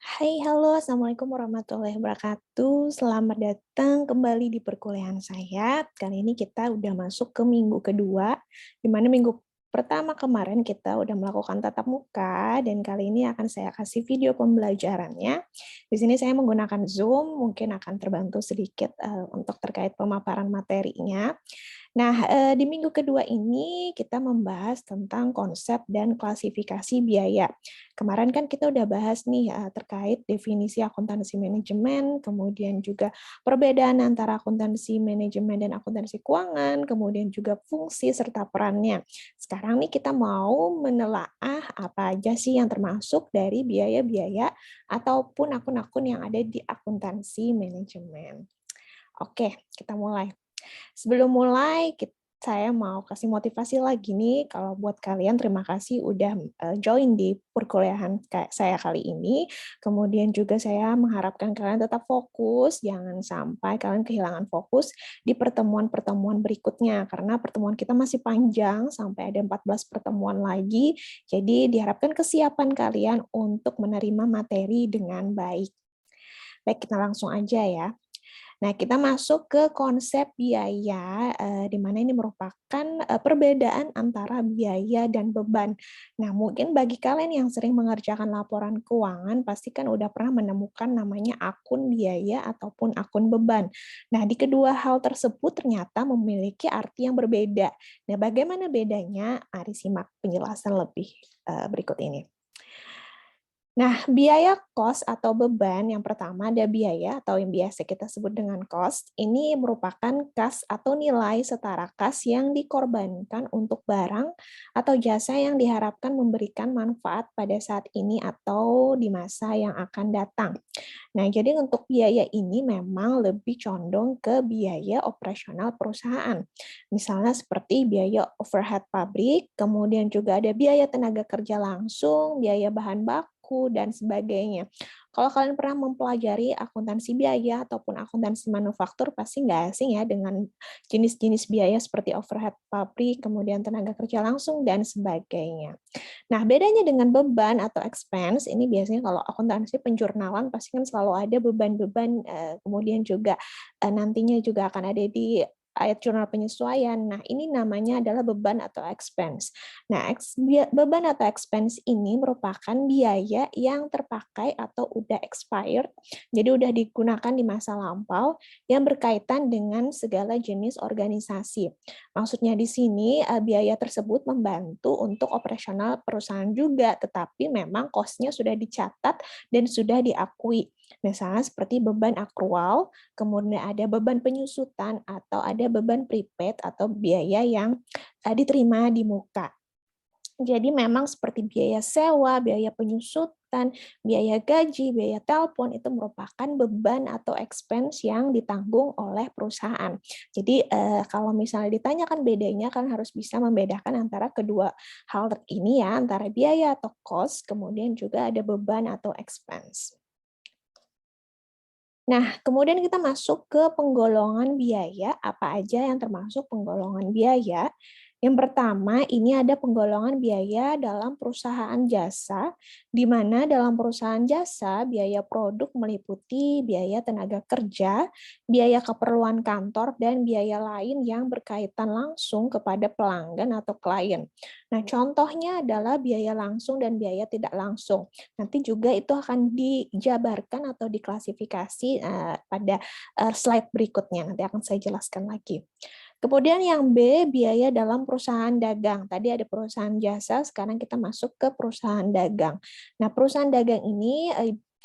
Hai, halo, Assalamualaikum warahmatullahi wabarakatuh. Selamat datang kembali di perkuliahan saya. Kali ini kita udah masuk ke minggu kedua, di mana minggu pertama kemarin kita udah melakukan tatap muka, dan kali ini akan saya kasih video pembelajarannya. Di sini saya menggunakan Zoom, mungkin akan terbantu sedikit untuk terkait pemaparan materinya. Nah, di minggu kedua ini kita membahas tentang konsep dan klasifikasi biaya. Kemarin kan kita udah bahas nih terkait definisi akuntansi manajemen, kemudian juga perbedaan antara akuntansi manajemen dan akuntansi keuangan, kemudian juga fungsi serta perannya. Sekarang nih kita mau menelaah apa aja sih yang termasuk dari biaya-biaya ataupun akun-akun yang ada di akuntansi manajemen. Oke, kita mulai. Sebelum mulai, saya mau kasih motivasi lagi nih, kalau buat kalian terima kasih udah join di perkuliahan saya kali ini. Kemudian juga saya mengharapkan kalian tetap fokus, jangan sampai kalian kehilangan fokus di pertemuan-pertemuan berikutnya, karena pertemuan kita masih panjang, sampai ada 14 pertemuan lagi, jadi diharapkan kesiapan kalian untuk menerima materi dengan baik. Baik, kita langsung aja ya. Nah, kita masuk ke konsep biaya, di mana ini merupakan perbedaan antara biaya dan beban. Nah, mungkin bagi kalian yang sering mengerjakan laporan keuangan, pasti kan udah pernah menemukan namanya akun biaya ataupun akun beban. Nah, di kedua hal tersebut ternyata memiliki arti yang berbeda. Nah, bagaimana bedanya? Mari simak penjelasan lebih berikut ini. Nah, biaya kos atau beban yang pertama ada biaya atau yang biasa kita sebut dengan cost. Ini merupakan kas atau nilai setara kas yang dikorbankan untuk barang atau jasa yang diharapkan memberikan manfaat pada saat ini atau di masa yang akan datang. Nah, jadi untuk biaya ini memang lebih condong ke biaya operasional perusahaan. Misalnya seperti biaya overhead pabrik, kemudian juga ada biaya tenaga kerja langsung, biaya bahan baku, dan sebagainya. Kalau kalian pernah mempelajari akuntansi biaya ataupun akuntansi manufaktur, pasti nggak asing ya dengan jenis-jenis biaya seperti overhead pabrik, kemudian tenaga kerja langsung, dan sebagainya. Nah, bedanya dengan beban atau expense, ini biasanya kalau akuntansi penjurnalan pasti kan selalu ada beban-beban, kemudian juga nantinya juga akan ada di ayat jurnal penyesuaian. Nah, ini namanya adalah beban atau expense. Nah, beban atau expense ini merupakan biaya yang terpakai atau udah expired, jadi udah digunakan di masa lampau yang berkaitan dengan segala jenis organisasi. Maksudnya di sini biaya tersebut membantu untuk operasional perusahaan juga, tetapi memang cost-nya sudah dicatat dan sudah diakui. Misalnya seperti beban akrual, kemudian ada beban penyusutan, atau ada beban prepaid atau biaya yang diterima di muka. Jadi memang seperti biaya sewa, biaya penyusutan, biaya gaji, biaya telepon itu merupakan beban atau expense yang ditanggung oleh perusahaan. Jadi kalau misalnya ditanyakan bedanya kan harus bisa membedakan antara kedua hal ini ya, antara biaya atau cost, kemudian juga ada beban atau expense. Nah, kemudian kita masuk ke penggolongan biaya, apa aja yang termasuk penggolongan biaya. Yang pertama, ini ada penggolongan biaya dalam perusahaan jasa, di mana dalam perusahaan jasa, biaya produk meliputi biaya tenaga kerja, biaya keperluan kantor, dan biaya lain yang berkaitan langsung kepada pelanggan atau klien. Nah, contohnya adalah biaya langsung dan biaya tidak langsung. Nanti juga itu akan dijabarkan atau diklasifikasi pada slide berikutnya. Nanti akan saya jelaskan lagi. Kemudian yang B, biaya dalam perusahaan dagang. Tadi ada perusahaan jasa, sekarang kita masuk ke perusahaan dagang. Nah, perusahaan dagang ini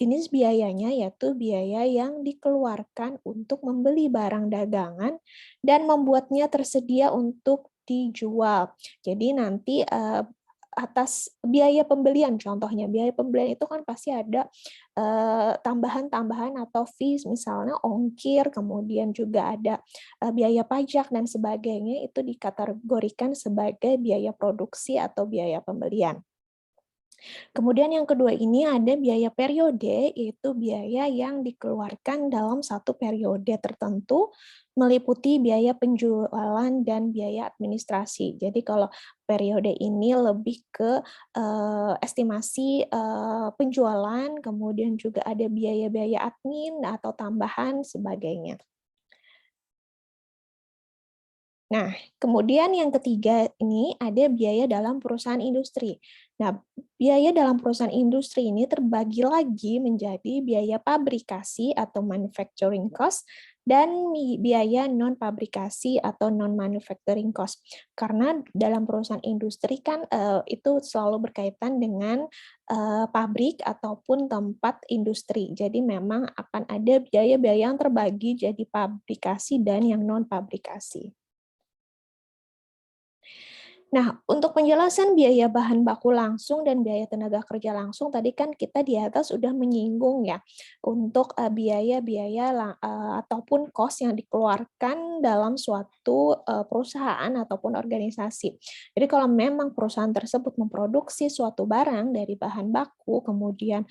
jenis biayanya yaitu biaya yang dikeluarkan untuk membeli barang dagangan dan membuatnya tersedia untuk dijual. Jadi nanti atas biaya pembelian, contohnya biaya pembelian itu kan pasti ada tambahan-tambahan atau fees, misalnya ongkir, kemudian juga ada biaya pajak dan sebagainya, itu dikategorikan sebagai biaya produksi atau biaya pembelian. Kemudian yang kedua ini ada biaya periode, yaitu biaya yang dikeluarkan dalam satu periode tertentu, meliputi biaya penjualan dan biaya administrasi. Jadi kalau periode ini lebih ke estimasi penjualan, kemudian juga ada biaya-biaya admin atau tambahan sebagainya. Nah, kemudian yang ketiga ini ada biaya dalam perusahaan industri. Nah, biaya dalam perusahaan industri ini terbagi lagi menjadi biaya pabrikasi atau manufacturing cost dan biaya non-pabrikasi atau non-manufacturing cost. Karena dalam perusahaan industri kan itu selalu berkaitan dengan pabrik ataupun tempat industri. Jadi memang akan ada biaya-biaya yang terbagi jadi pabrikasi dan yang non-pabrikasi. Nah, untuk penjelasan biaya bahan baku langsung dan biaya tenaga kerja langsung, tadi kan kita di atas sudah menyinggung ya, untuk biaya-biaya ataupun cost yang dikeluarkan dalam suatu perusahaan ataupun organisasi. Jadi kalau memang perusahaan tersebut memproduksi suatu barang dari bahan baku, kemudian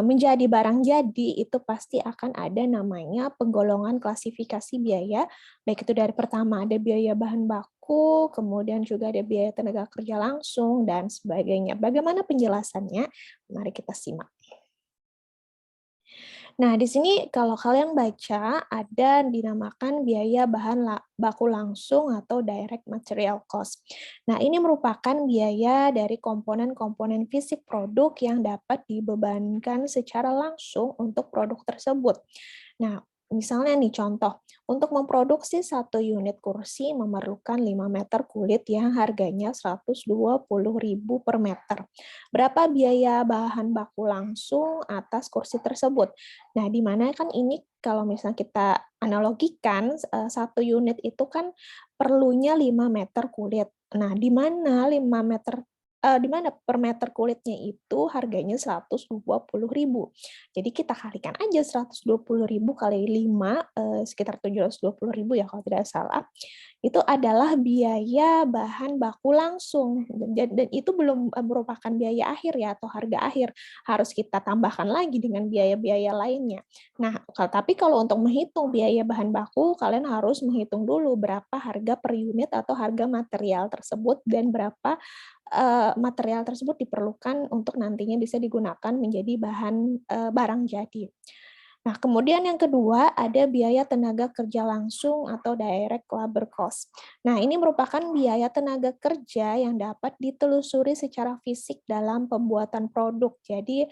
menjadi barang jadi, itu pasti akan ada namanya penggolongan klasifikasi biaya, baik itu dari pertama ada biaya bahan baku, kemudian juga ada biaya tenaga kerja langsung, dan sebagainya. Bagaimana penjelasannya? Mari kita simak. Nah, di sini kalau kalian baca, ada dinamakan biaya bahan baku langsung atau direct material cost. Nah, ini merupakan biaya dari komponen-komponen fisik produk yang dapat dibebankan secara langsung untuk produk tersebut. Nah, misalnya nih contoh, untuk memproduksi satu unit kursi memerlukan 5 meter kulit yang harganya 120.000 per meter. Berapa biaya bahan baku langsung atas kursi tersebut? Nah, di mana kan ini kalau misalnya kita analogikan, satu unit itu kan perlunya 5 meter kulit. Nah, di mana 5 meter di mana per meter kulitnya itu harganya 120.000. Jadi kita kalikan aja 120.000 kali 5, sekitar 720.000 ya kalau tidak salah. Itu adalah biaya bahan baku langsung, dan itu belum merupakan biaya akhir ya atau harga akhir, harus kita tambahkan lagi dengan biaya-biaya lainnya. Nah, tapi kalau untuk menghitung biaya bahan baku, kalian harus menghitung dulu berapa harga per unit atau harga material tersebut dan berapa material tersebut diperlukan untuk nantinya bisa digunakan menjadi bahan barang jadi. Nah, kemudian yang kedua ada biaya tenaga kerja langsung atau direct labor cost. Nah, ini merupakan biaya tenaga kerja yang dapat ditelusuri secara fisik dalam pembuatan produk. Jadi,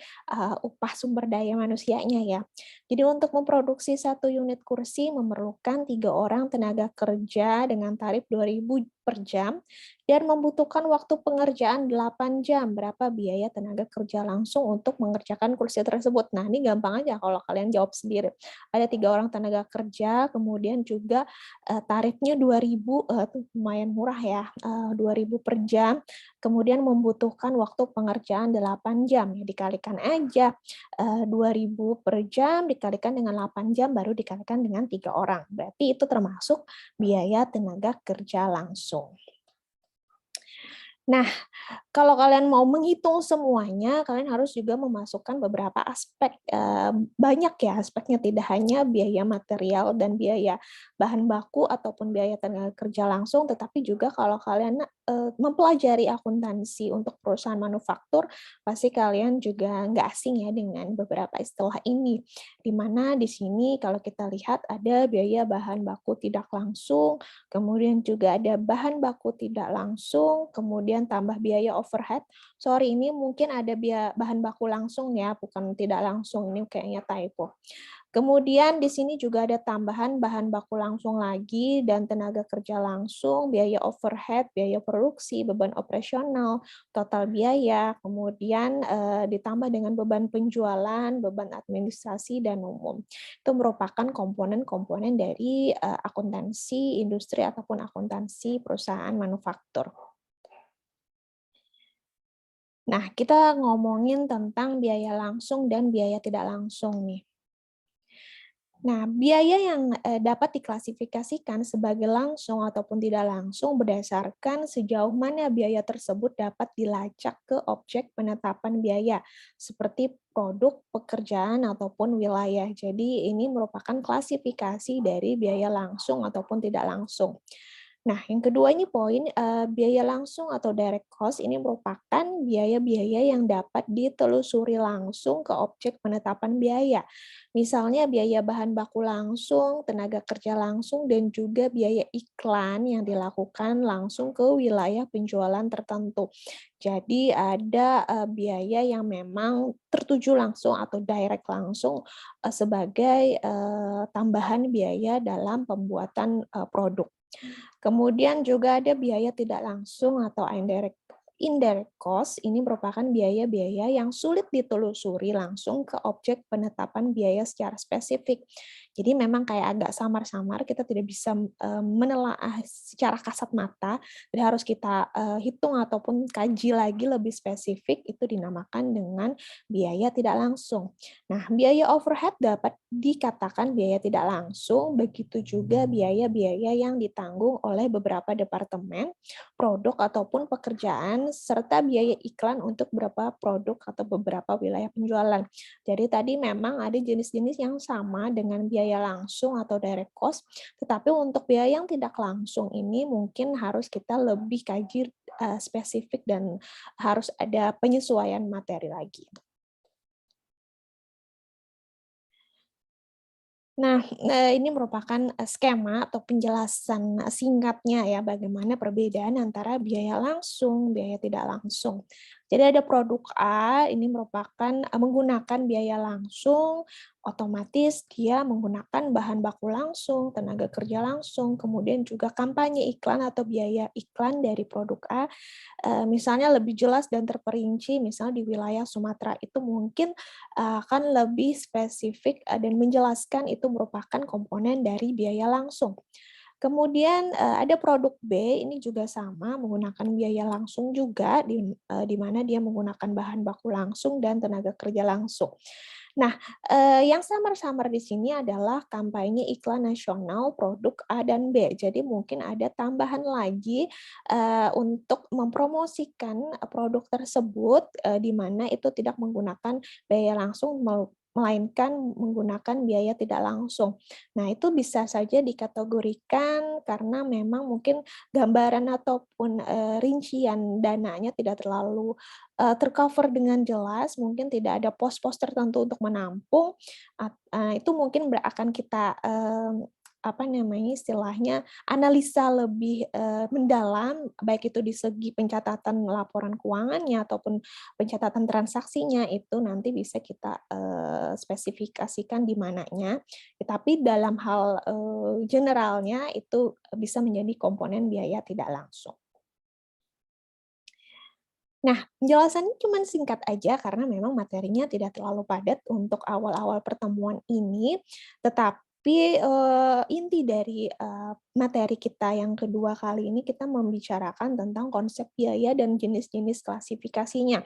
upah sumber daya manusianya ya. Jadi, untuk memproduksi satu unit kursi memerlukan 3 orang tenaga kerja dengan tarif 2.000 per jam dan membutuhkan waktu pengerjaan 8 jam. Berapa biaya tenaga kerja langsung untuk mengerjakan kursi tersebut? Nah, ini gampang aja kalau kalian jawab sendiri. Ada 3 orang tenaga kerja, kemudian juga tarifnya 2.000, tuh lumayan murah ya, 2.000 per jam, kemudian membutuhkan waktu pengerjaan 8 jam. Ya dikalikan aja 2.000 per jam dikalikan dengan 8 jam baru dikalikan dengan 3 orang. Berarti itu termasuk biaya tenaga kerja langsung. Nah, kalau kalian mau menghitung semuanya, kalian harus juga memasukkan beberapa aspek, banyak ya aspeknya, tidak hanya biaya material dan biaya bahan baku ataupun biaya tenaga kerja langsung, tetapi juga kalau kalian mempelajari akuntansi untuk perusahaan manufaktur, pasti kalian juga nggak asing ya dengan beberapa istilah ini, di mana di sini kalau kita lihat ada biaya bahan baku tidak langsung, kemudian juga ada bahan baku tidak langsung, kemudian tambah biaya overhead. Sorry, ini mungkin ada bahan baku langsung ya, bukan tidak langsung. Ini kayaknya typo. Kemudian di sini juga ada tambahan bahan baku langsung lagi dan tenaga kerja langsung, biaya overhead, biaya produksi, beban operasional, total biaya, kemudian ditambah dengan beban penjualan, beban administrasi, dan umum. Itu merupakan komponen-komponen dari akuntansi industri ataupun akuntansi perusahaan manufaktur. Nah, kita ngomongin tentang biaya langsung dan biaya tidak langsung nih. Nah, biaya yang dapat diklasifikasikan sebagai langsung ataupun tidak langsung berdasarkan sejauh mana biaya tersebut dapat dilacak ke objek penetapan biaya, seperti produk, pekerjaan, ataupun wilayah. Jadi, ini merupakan klasifikasi dari biaya langsung ataupun tidak langsung. Nah, yang kedua ini poin, biaya langsung atau direct cost ini merupakan biaya-biaya yang dapat ditelusuri langsung ke objek penetapan biaya. Misalnya biaya bahan baku langsung, tenaga kerja langsung, dan juga biaya iklan yang dilakukan langsung ke wilayah penjualan tertentu. Jadi ada biaya yang memang tertuju langsung atau direct langsung sebagai tambahan biaya dalam pembuatan produk. Kemudian juga ada biaya tidak langsung atau indirect cost, ini merupakan biaya-biaya yang sulit ditelusuri langsung ke objek penetapan biaya secara spesifik. Jadi memang kayak agak samar-samar, kita tidak bisa menelaah secara kasat mata, jadi harus kita hitung ataupun kaji lagi lebih spesifik, itu dinamakan dengan biaya tidak langsung. Nah, biaya overhead dapat dikatakan biaya tidak langsung, begitu juga biaya-biaya yang ditanggung oleh beberapa departemen, produk ataupun pekerjaan, serta biaya iklan untuk beberapa produk atau beberapa wilayah penjualan. Jadi tadi memang ada jenis-jenis yang sama dengan biaya langsung atau direct cost, tetapi untuk biaya yang tidak langsung ini mungkin harus kita lebih kaji spesifik dan harus ada penyesuaian materi lagi. Nah, ini merupakan skema atau penjelasan singkatnya ya, bagaimana perbedaan antara biaya langsung, biaya tidak langsung. Jadi ada produk A, ini merupakan menggunakan biaya langsung, otomatis dia menggunakan bahan baku langsung, tenaga kerja langsung, kemudian juga kampanye iklan atau biaya iklan dari produk A, misalnya lebih jelas dan terperinci, misalnya di wilayah Sumatera itu mungkin akan lebih spesifik dan menjelaskan itu merupakan komponen dari biaya langsung. Kemudian ada produk B, ini juga sama menggunakan biaya langsung juga di mana dia menggunakan bahan baku langsung dan tenaga kerja langsung. Nah, yang samar-samar di sini adalah kampanye iklan nasional produk A dan B. Jadi mungkin ada tambahan lagi untuk mempromosikan produk tersebut di mana itu tidak menggunakan biaya langsung melainkan menggunakan biaya tidak langsung. Nah, itu bisa saja dikategorikan karena memang mungkin gambaran ataupun rincian dananya tidak terlalu tercover dengan jelas, mungkin tidak ada pos-pos tertentu untuk menampung, itu mungkin akan kita, apa namanya, istilahnya analisa lebih, mendalam, baik itu di segi pencatatan laporan keuangannya ataupun pencatatan transaksinya, itu nanti bisa kita, spesifikasikan di mananya. Tapi dalam hal, generalnya itu bisa menjadi komponen biaya tidak langsung. Nah, penjelasannya cuma singkat aja karena memang materinya tidak terlalu padat untuk awal-awal pertemuan ini, tetapi, inti dari, materi kita yang kedua kali ini kita membicarakan tentang konsep biaya dan jenis-jenis klasifikasinya.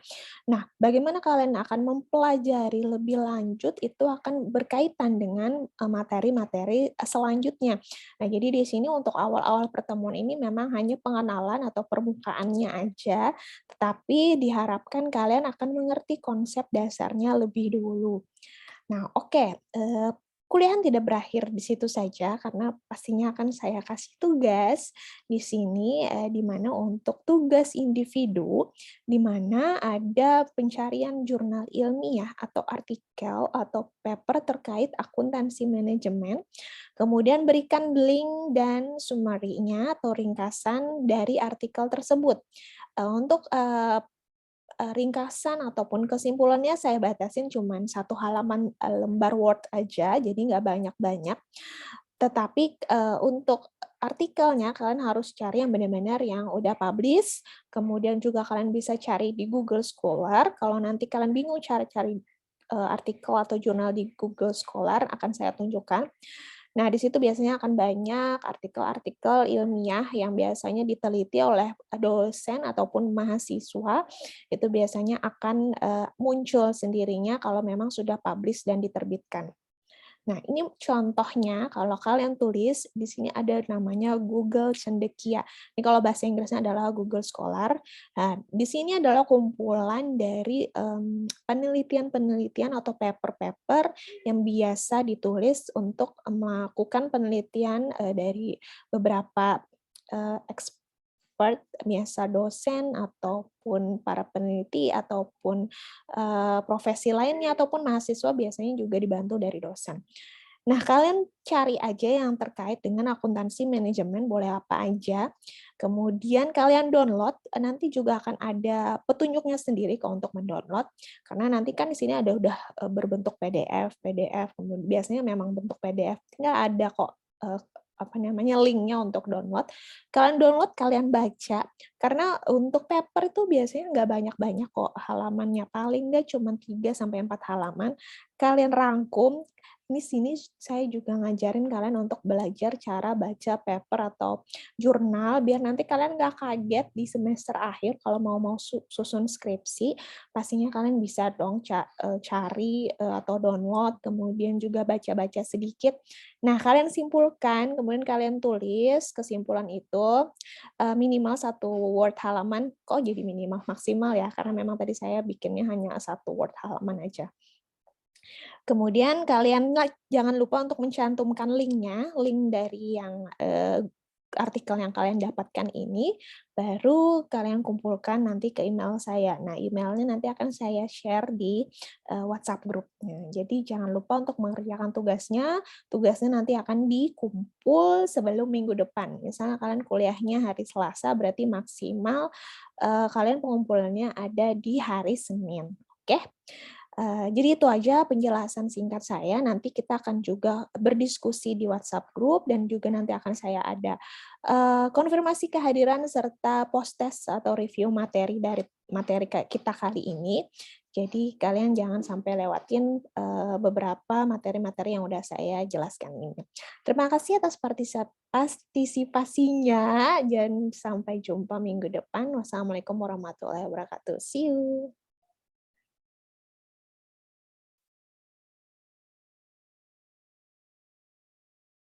Nah, bagaimana kalian akan mempelajari lebih lanjut itu akan berkaitan dengan, materi-materi, selanjutnya. Nah, jadi di sini untuk awal-awal pertemuan ini memang hanya pengenalan atau permukaannya aja, tetapi diharapkan kalian akan mengerti konsep dasarnya lebih dulu. Nah, oke, kuliah tidak berakhir di situ saja karena pastinya akan saya kasih tugas di sini, di mana untuk tugas individu, di mana ada pencarian jurnal ilmiah atau artikel atau paper terkait akuntansi manajemen, kemudian berikan link dan summary-nya atau ringkasan dari artikel tersebut. Untuk, ringkasan ataupun kesimpulannya saya batasin cuman satu halaman, lembar Word aja, jadi nggak banyak-banyak. Tetapi, untuk artikelnya kalian harus cari yang benar-benar yang udah publish, kemudian juga kalian bisa cari di Google Scholar, kalau nanti kalian bingung cara cari, artikel atau jurnal di Google Scholar akan saya tunjukkan. Nah, di situ biasanya akan banyak artikel-artikel ilmiah yang biasanya diteliti oleh dosen ataupun mahasiswa, itu biasanya akan, muncul sendirinya kalau memang sudah publish dan diterbitkan. Nah, ini contohnya kalau kalian tulis di sini ada namanya Google Cendekia. Ini kalau bahasa Inggrisnya adalah Google Scholar. Nah, di sini adalah kumpulan dari penelitian-penelitian atau paper-paper yang biasa ditulis untuk melakukan penelitian dari beberapa expert, biasa dosen ataupun para peneliti ataupun profesi lainnya ataupun mahasiswa biasanya juga dibantu dari dosen. Nah, kalian cari aja yang terkait dengan akuntansi manajemen, boleh apa aja. Kemudian kalian download, nanti juga akan ada petunjuknya sendiri kok untuk mendownload. Karena nanti kan di sini ada udah berbentuk PDF, biasanya memang bentuk PDF. Tinggal ada kok apa namanya linknya untuk download. Kalian download, kalian baca. Karena untuk paper itu biasanya nggak banyak-banyak kok halamannya. Paling nggak cuma 3-4 halaman. Kalian rangkum. Di sini saya juga ngajarin kalian untuk belajar cara baca paper atau jurnal, biar nanti kalian nggak kaget di semester akhir kalau mau susun skripsi, pastinya kalian bisa dong cari atau download, kemudian juga baca-baca sedikit. Nah, kalian simpulkan, kemudian kalian tulis kesimpulan itu, minimal 1 Word halaman, kok jadi minimal maksimal ya, karena memang tadi saya bikinnya hanya 1 Word halaman aja. Kemudian kalian jangan lupa untuk mencantumkan link-nya, link dari yang artikel yang kalian dapatkan ini, baru kalian kumpulkan nanti ke email saya. Nah, emailnya nanti akan saya share di WhatsApp grupnya. Jadi jangan lupa untuk mengerjakan tugasnya nanti akan dikumpul sebelum minggu depan. Misalnya kalian kuliahnya hari Selasa, berarti maksimal kalian pengumpulannya ada di hari Senin. Oke? Jadi itu aja penjelasan singkat saya. Nanti kita akan juga berdiskusi di WhatsApp group dan juga nanti akan saya ada konfirmasi kehadiran serta post-test atau review materi dari materi kita kali ini. Jadi kalian jangan sampai lewatin beberapa materi-materi yang udah saya jelaskan ini. Terima kasih atas partisipasinya dan sampai jumpa minggu depan. Wassalamualaikum warahmatullahi wabarakatuh. See you.